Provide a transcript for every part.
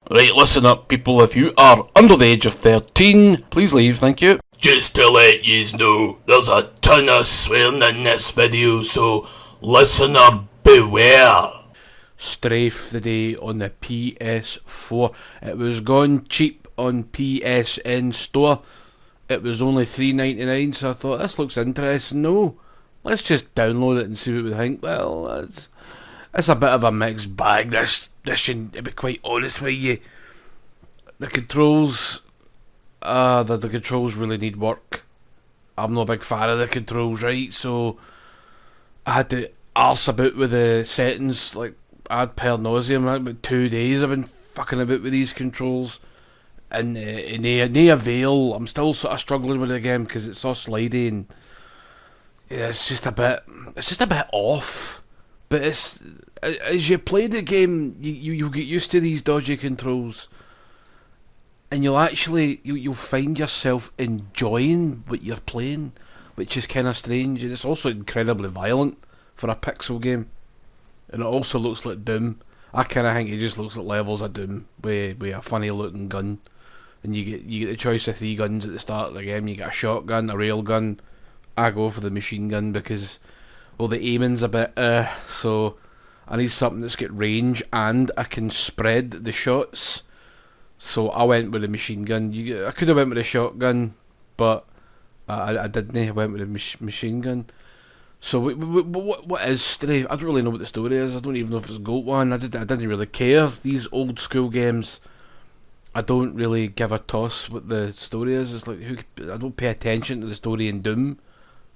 Right, listen up, people. If you are under the age of 13, please leave, thank you. Just to let yous know, there's a ton of swearing in this video, so listener beware. Strafe the day on the PS4. It was gone cheap on PSN store. It was only $3.99, so I thought this looks interesting. No, let's just download it and see what we think. Well, it's a bit of a mixed bag. This should, to be quite honest with you, the controls, the controls really need work. I'm not a big fan of the controls, right? So I had to arse about with the settings like ad per nauseum. Like about 2 days I've been fucking about with these controls, and no avail. I'm still sort of struggling with it again because it's so slidey and yeah, it's just a bit off. But it's as you play the game, you get used to these dodgy controls, and you'll find yourself enjoying what you're playing, which is kind of strange, and it's also incredibly violent for a pixel game, and it also looks like Doom. I kind of think it just looks like levels of Doom with a funny looking gun, and you get the choice of 3 guns at the start of the game. You get a shotgun, a railgun. I go for the machine gun because well the aiming's a bit so I need something that's got range and I can spread the shots. So I went with the machine gun. I could have went with the shotgun, but I didn't. I went with the machine gun. So what is Strafe? I don't really know what the story is. I don't even know if it's a GOAT one. I didn't really care. These old school games, I don't really give a toss what the story is. It's like I don't pay attention to the story in Doom.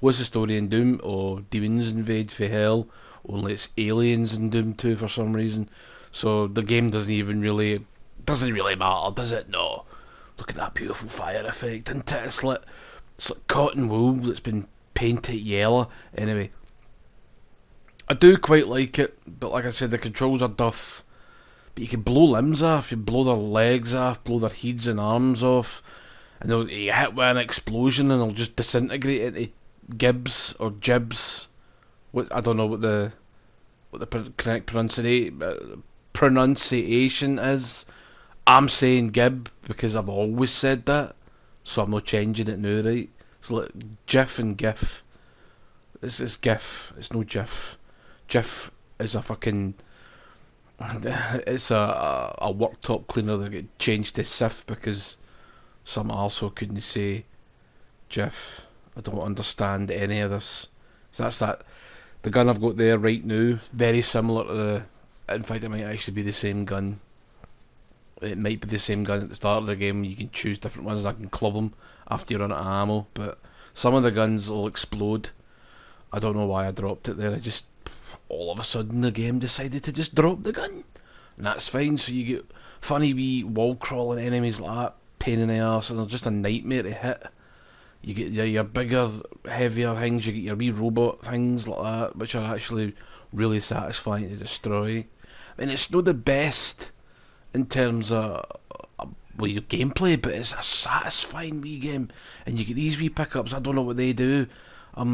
What's the story in Doom? Or demons invade for hell? Only it's aliens in Doom 2 for some reason. So the game doesn't really matter, does it? No. Look at that beautiful fire effect, isn't it? It's like cotton wool that's been painted yellow. Anyway, I do quite like it, but like I said, the controls are duff. But you can blow limbs off, you blow their legs off, blow their heads and arms off, and you hit with an explosion and they'll just disintegrate into gibs or jibs. What I don't know what the correct pronunciation is. I'm saying Gib because I've always said that, so I'm not changing it now, right? It's like GIF and GIF. This is GIF. It's no GIF. GIF is a fucking. It's a worktop cleaner that got changed to SIF because some arsehole couldn't say GIF. I don't understand any of this. So that's that. The gun I've got there right now, very similar to the. In fact, it might actually be the same gun. It might be the same gun at the start of the game. You can choose different ones. I can club them after you run out of ammo. But some of the guns will explode. I don't know why I dropped it there. I just all of a sudden the game decided to just drop the gun, and that's fine. So you get funny wee wall crawling enemies like that, pain in the arse, and they're just a nightmare to hit. You get your bigger, heavier things. You get your wee robot things like that, which are actually really satisfying to destroy. I mean, it's not the best in terms of well your gameplay, but it's a satisfying wee game, and you get these wee pickups. I don't know what they do. I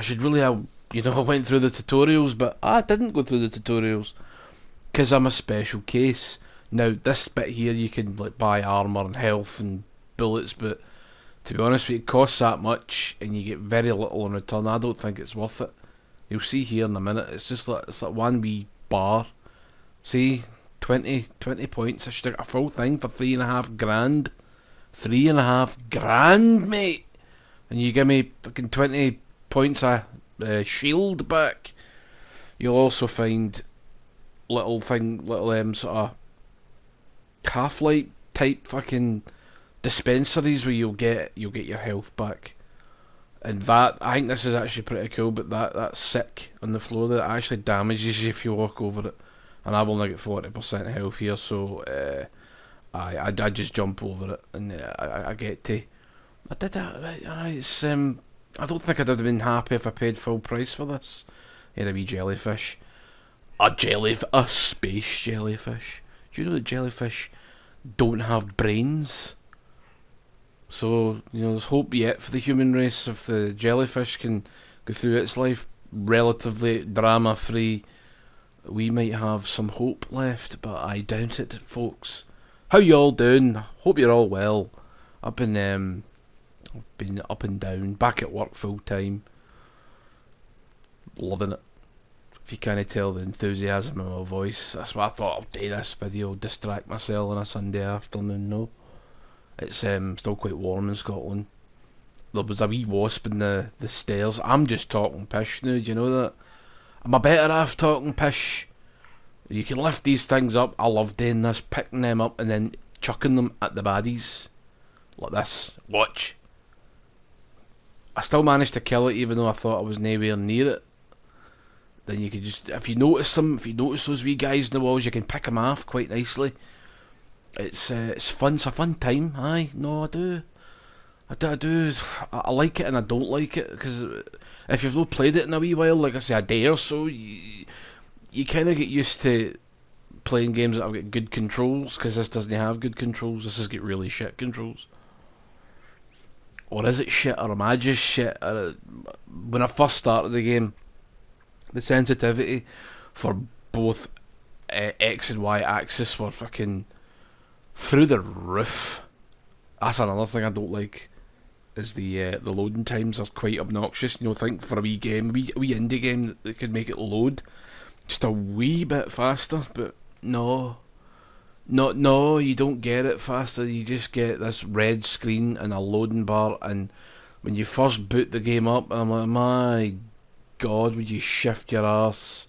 should really have I went through the tutorials, but I didn't go through the tutorials because I'm a special case. Now this bit here you can like buy armor and health and bullets, but to be honest with you, it costs that much and you get very little in return. I don't think it's worth it. You'll see here in a minute. It's like one wee bar. See, 20 points. I should get a full thing for 3.5 grand. 3.5 grand, mate. And you give me fucking 20 points of shield back. You'll also find little sort of Half-Life type fucking dispensaries where you'll get your health back. And that I think this is actually pretty cool, but that's sick on the floor. That actually damages you if you walk over it. And I've only got 40% health here, so I just jump over it, and I get to. I did that. It's I don't think I'd have been happy if I paid full price for this. Here a wee jellyfish, a space jellyfish. Do you know that jellyfish don't have brains? So there's hope yet for the human race if the jellyfish can go through its life relatively drama free. we might have some hope left, but I doubt it, folks. How you all doing? Hope you're all well. I've been up and down, back at work full time, loving it. If you can't tell the enthusiasm in my voice, that's why I thought I'll do this video, distract myself on a Sunday afternoon. No, it's still quite warm in Scotland. There was a wee wasp in the stairs. I'm just talking pish now, do you know that? I'm a better half talking pish. You can lift these things up. I love doing this, picking them up and then chucking them at the baddies. Like this. Watch. I still managed to kill it even though I thought I was nowhere near it. Then you can just, if you notice them, if you notice those wee guys in the walls, you can pick them off quite nicely. It's fun. It's a fun time. Aye, no, I do. I do. I like it and I don't like it because if you've not played it in a wee while, like I say, a day or so, you kind of get used to playing games that have got good controls, because this doesn't have good controls. This has got really shit controls. Or is it shit, or am I just shit? When I first started the game, the sensitivity for both X and Y axis were fucking through the roof. That's another thing I don't like. Is the loading times are quite obnoxious. You know, think for a wee game, wee indie game that could make it load just a wee bit faster, but no. No, you don't get it faster. You just get this red screen and a loading bar, and when you first boot the game up, I'm like, my God, would you shift your ass?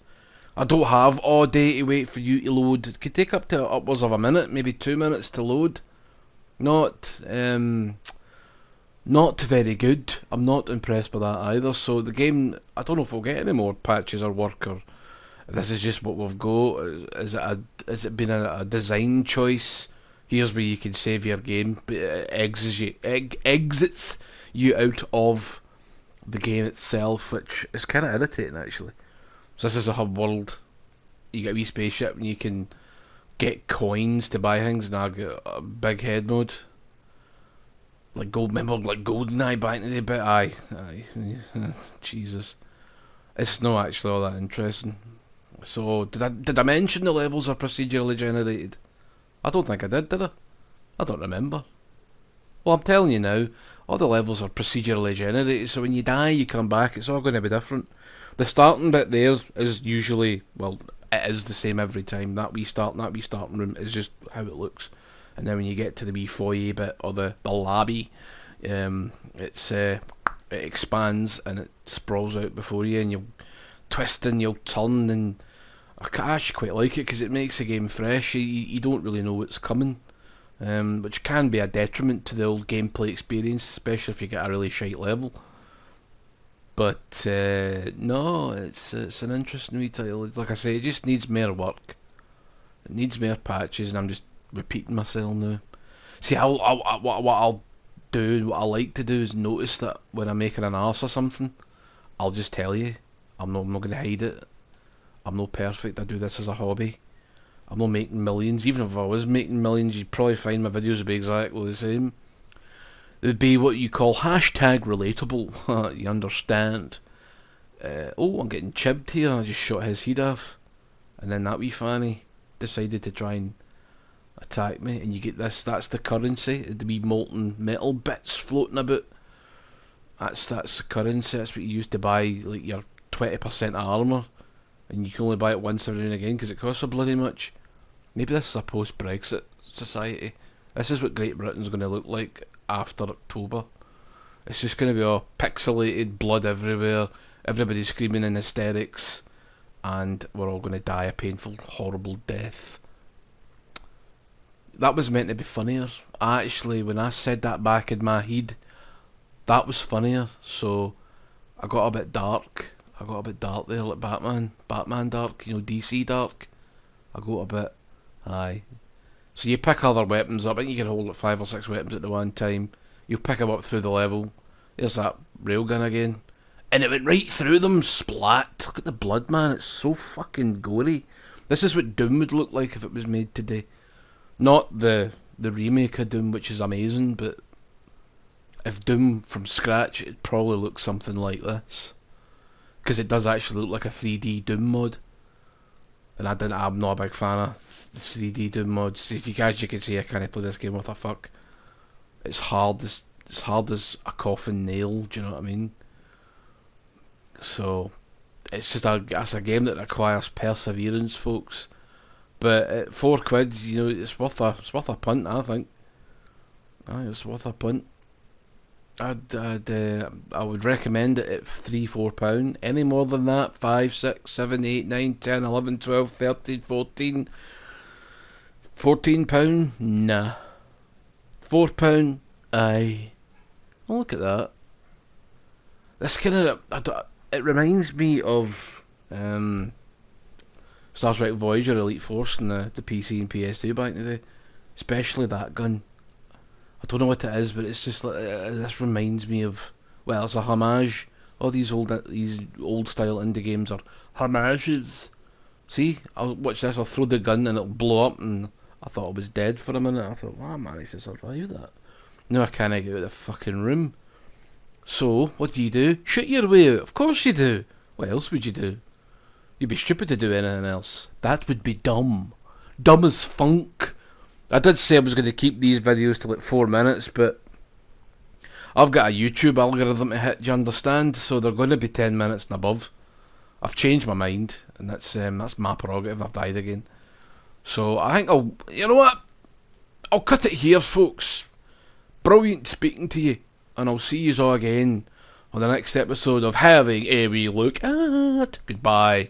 I don't have all day to wait for you to load. It could take up to upwards of a minute, maybe 2 minutes to load. Not, not very good. I'm not impressed by that either. So the game, I don't know if we'll get any more patches or work, or this is just what we've got. Is it been a design choice? Here's where you can save your game, but it exits you out of the game itself, which is kind of irritating actually. So this is a hub world. You get a wee spaceship and you can get coins to buy things, and I get a big head mode. Like gold, remember like GoldenEye back in the day, but aye. Jesus. It's not actually all that interesting. So, did I mention the levels are procedurally generated? I don't think I did I? I don't remember. Well, I'm telling you now, all the levels are procedurally generated, so when you die, you come back, it's all going to be different. The starting bit there is usually, well, it is the same every time. That wee starting room is just how it looks. And then when you get to the wee foyer bit, or the lobby, it expands and it sprawls out before you, and you'll twist and you'll turn, and I actually quite like it because it makes the game fresh. You don't really know what's coming, which can be a detriment to the old gameplay experience, especially if you get a really shite level. But no, it's an interesting wee title. Like I say, it just needs more work. It needs more patches, and I'm just repeating myself now. See, what I'll do, what I like to do is notice that when I'm making an arse or something, I'll just tell you. I'm not going to hide it. I'm not perfect. I do this as a hobby. I'm not making millions. Even if I was making millions, you'd probably find my videos would be exactly the same. It would be what you call hashtag relatable. You understand? Oh, I'm getting chibbed here. I just shot his head off. And then that wee fanny decided to try and attack me. And you get this. That's the currency. The wee molten metal bits floating about. That's the currency. That's what you use to buy like your 20% armour. And you can only buy it once every now and again because it costs so bloody much. Maybe this is a post-Brexit society. This is what Great Britain's going to look like after October. It's just going to be all pixelated, blood everywhere, everybody screaming in hysterics, and we're all going to die a painful, horrible death. That was meant to be funnier. Actually, when I said that back in my head, that was funnier, so I got a bit dark. I got a bit dark there, like Batman dark, you know, DC dark. I got a bit, aye. So you pick other weapons up, I think you can hold like 5 or 6 weapons at the one time. You pick them up through the level. There's that railgun again. And it went right through them, splat. Look at the blood, man, it's so fucking gory. This is what Doom would look like if it was made today. Not the remake of Doom, which is amazing, but if Doom from scratch, it'd probably look something like this. Because it does actually look like a 3D Doom mod. and I'm not a big fan of 3D Doom mods. If you guys, you can see I can't play this game with a fuck. It's hard as a coffin nail. Do you know what I mean? So it's a game that requires perseverance, folks. But at £4, you know, it's worth a punt. I think. Aye, it's worth a punt. I would recommend it at £3, £4. Any more than that, 5, 6, 7, 8, 9, 10, 11, 12, 13, 14, £14, nah. £4, aye. Oh, look at that. This kind of it reminds me of Star Trek Voyager Elite Force and the PC and PS2 back in the day, especially that gun. I don't know what it is, but it's just like this reminds me of. Well, it's a homage. All these old style indie games are homages. See, I'll watch this. I'll throw the gun and it'll blow up, and I thought it was dead for a minute. I thought, wow, I managed to survive that. Now I can't get out of the fucking room. So what do? Shoot your way out. Of course you do. What else would you do? You'd be stupid to do anything else. That would be dumb. Dumb as funk. I did say I was going to keep these videos to like 4 minutes, but I've got a YouTube algorithm to hit, do you understand? So they're going to be 10 minutes and above. I've changed my mind, and that's my prerogative. I've died again. So I think you know what? I'll cut it here, folks. Brilliant speaking to you, and I'll see you all again on the next episode of Having a Wee Look At. Goodbye.